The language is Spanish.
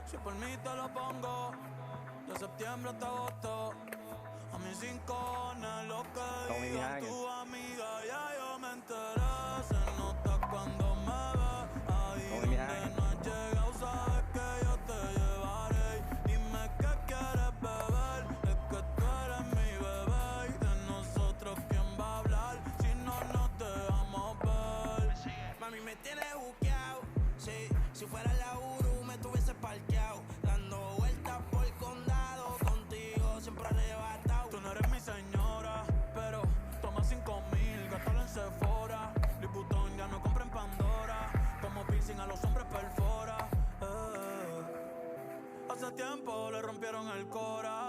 Si por mí te lo pongo, de septiembre hasta agosto. A mis 5 lo que digan tu amiga, ya yo me enteré. Se nota cuando me ve, ahí donde no has llegado, sabes que yo te llevaré. Dime qué quieres beber, es que tú eres mi bebé. Y de nosotros, ¿quién va a hablar si no nos dejamos ver? Mami, me tienes buqueado, sí. Si fuera la Uru me tuviese parqueado, dando vueltas por el condado, contigo siempre arrebatado. Tú no eres mi señora, pero toma 5,000, gástalo en Sephora. Liputón ya no compra en Pandora, como piercing a los hombres perfora. Hace tiempo le rompieron el cora.